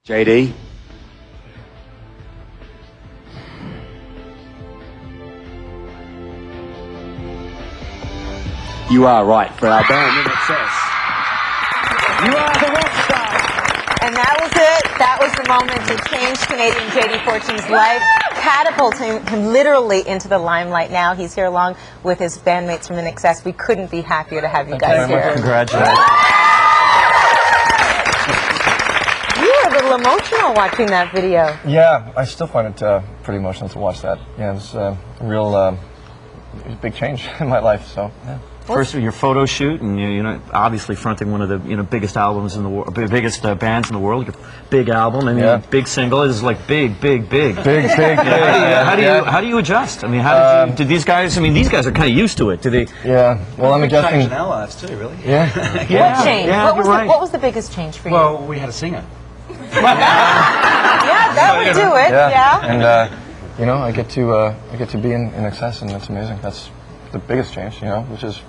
JD? You are right for our band Inxs. You are the rock star. And that was it. That was the moment to change Canadian JD Fortune's life, catapulting him literally into the limelight. Now he's here along with his bandmates from Inxs. We couldn't be happier to have you guys here. Congratulations. You were a little emotional watching that video. Yeah, I still find it pretty emotional to watch that. Yeah, it was a real big change in my life. So yeah. First, your photo shoot, and you know, obviously fronting one of the biggest albums in the world, biggest bands in the world. Your big album, I mean, big single is like big. How do you adjust? I mean, how did these guys? I mean, these guys are kind of used to it. Do they? Yeah. Well, I'm adjusting. In our lives too, really. Yeah. What changed? What was the biggest change for you? Well, we had a singer. Yeah, that would do it. Yeah. And you know, I get to be in Inxs, and that's amazing. That's the biggest change, you know, which is.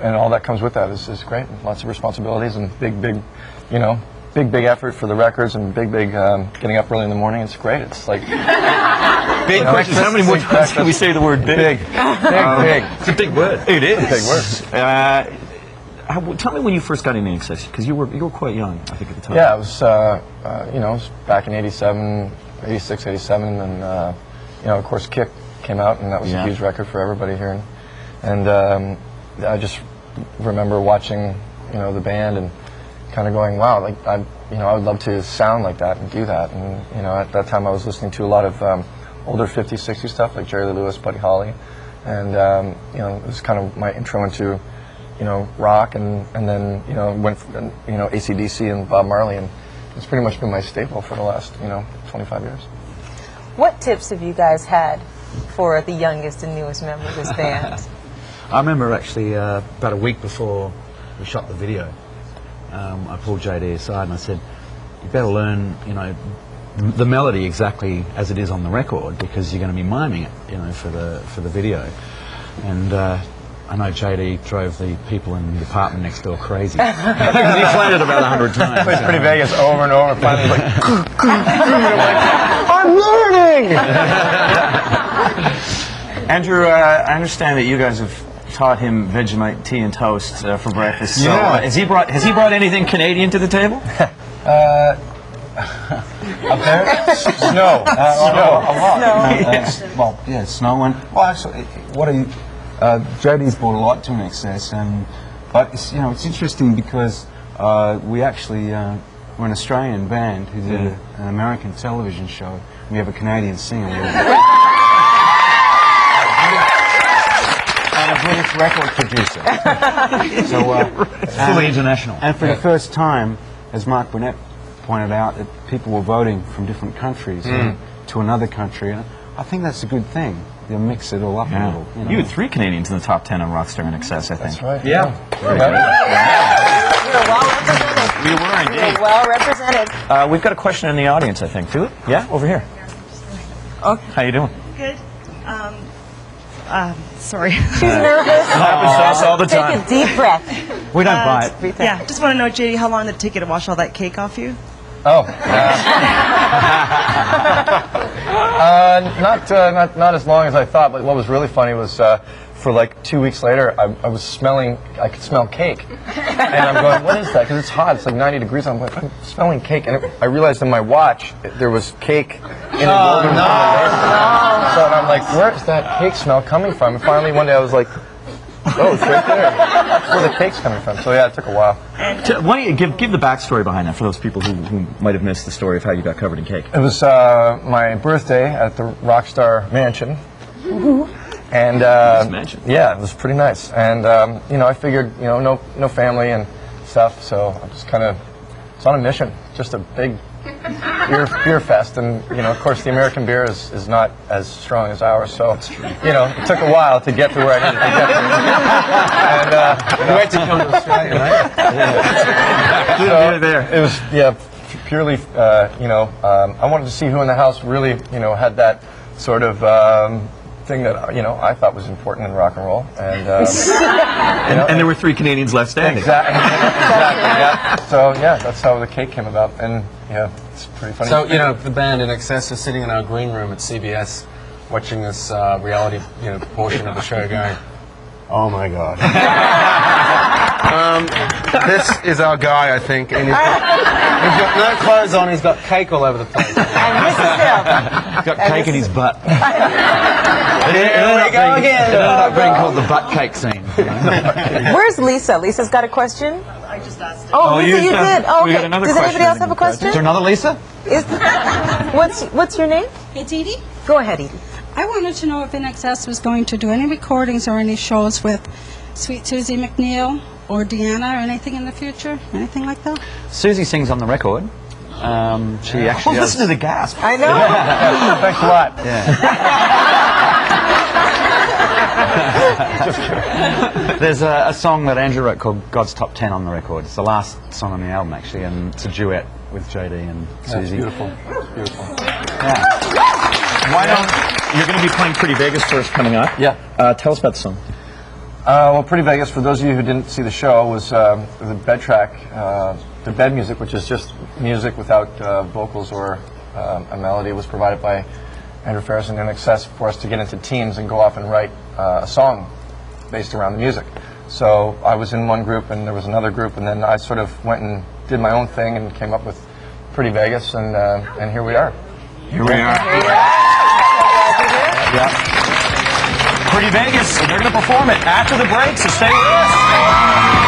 And all that comes with that is great. Lots of responsibilities and big, you know, big effort for the records and big, getting up early in the morning. It's great. It's like big. How many more times can we say the word big? Big. It's a big word. It is. It's a big word. Tell me when you first got into Inxs, because you were quite young, I think, at the time. Yeah, it was you know, it was back in '87, '86, '87, and you know, of course, Kick came out, and that was a huge record for everybody here, and I just remember watching, you know, the band and kind of going, wow, like I would love to sound like that and do that. And you know, at that time I was listening to a lot of older '50s, '60s stuff like Jerry Lee Lewis, Buddy Holly, and you know, it was kind of my intro into, you know, rock, and then you know went you know AC/DC and Bob Marley, and it's pretty much been my staple for the last 25 years. What tips have you guys had for the youngest and newest member of this band? I remember actually about a week before we shot the video, I pulled JD aside and I said, "You better learn, you know, the melody exactly as it is on the record, because you're going to be miming it, you know, for the video." And I know JD drove the people in the apartment next door crazy. Because he played it about 100 times. Played Pretty Vegas over and over. Finally, like, I'm learning. Andrew, I understand that you guys have taught him Vegemite tea and toast for breakfast. So, has he brought anything Canadian to the table? Up there? Snow. A lot. Well, yeah, snow and actually, what are you? JD's brought a lot to Inxs, but it's, you know, it's interesting because we actually we're an Australian band who did an American television show. We have a Canadian singer. A British record producer. So fully international. And for the first time, as Mark Burnett pointed out, that people were voting from different countries to another country. And I think that's a good thing. They'll mix it all up a little. You know. You had 3 Canadians in the top 10 on Rockstar Inxs, I think. That's right. Yeah. You're well represented. We were indeed. You're well represented. We've got a question in the audience, I think. Do it? Yeah, over here. Okay. How you doing? Good. Sorry. She's nervous. It happens to us all the time. Take a deep breath. We don't bite. Yeah, just want to know, JD, how long did it take you to wash all that cake off you? Oh. Not as long as I thought, but what was really funny was for like 2 weeks later, I could smell cake. And I'm going, what is that? Because it's hot, it's like 90 degrees. I'm like, I'm smelling cake. And I realized in my watch, there was cake in the golden So I'm like, where's that cake smell coming from? And finally one day I was like, oh, it's right there. That's where the cake's coming from. So yeah, it took a while. Why don't you give the backstory behind that for those people who might have missed the story of how you got covered in cake? It was my birthday at the Rockstar Mansion. And yeah, it was pretty nice. And you know, I figured, you know, no family and stuff, so I just kind of was on a mission, just a big beer fest. And you know, of course, the American beer is not as strong as ours, so you know, it took a while to get to where I needed to get to. And You had to come to Australia, right? So it was purely you know, I wanted to see who in the house really, you know, had that sort of thing that I thought was important in rock and roll, and and there were 3 Canadians left standing. Exactly. Yeah. So yeah, that's how the cake came about, and yeah, it's pretty funny. So the band Inxs is sitting in our green room at CBS, watching this reality portion of the show, going, "Oh my God." This is our guy, I think, and he's got no clothes on. He's got cake all over the place. And this is him. He's got cake in his butt. Here we go again. It ended up being called the butt cake scene. Where's Lisa? Lisa's got a question? I just asked. Oh, Lisa, you did. Oh, we okay. got another Does anybody question else have a question? Is there another Lisa? What's your name? It's Edie. Go ahead, Edie. I wanted to know if Inxs was going to do any recordings or any shows with Sweet Susie McNeil or Deanna or anything in the future? Anything like that? Susie sings on the record. She actually does. Listen to the gasp. I know. Thanks a lot. There's a song that Andrew wrote called God's Top 10 on the record. It's the last song on the album, actually, and it's a duet with JD and Susie. That's beautiful. Beautiful. Yeah. Why don't you're going to be playing Pretty Vegas first coming up? Yeah. Tell us about the song. Well, Pretty Vegas, for those of you who didn't see the show, was the bed track, the bed music, which is just music without vocals or a melody, was provided by Andrew Ferris and Inxs for us to get into teams and go off and write a song based around the music. So I was in one group and there was another group, and then I sort of went and did my own thing and came up with Pretty Vegas, and here we are. Here we are. Yeah. Pretty Vegas, and they're going to perform it after the break, so stay with us.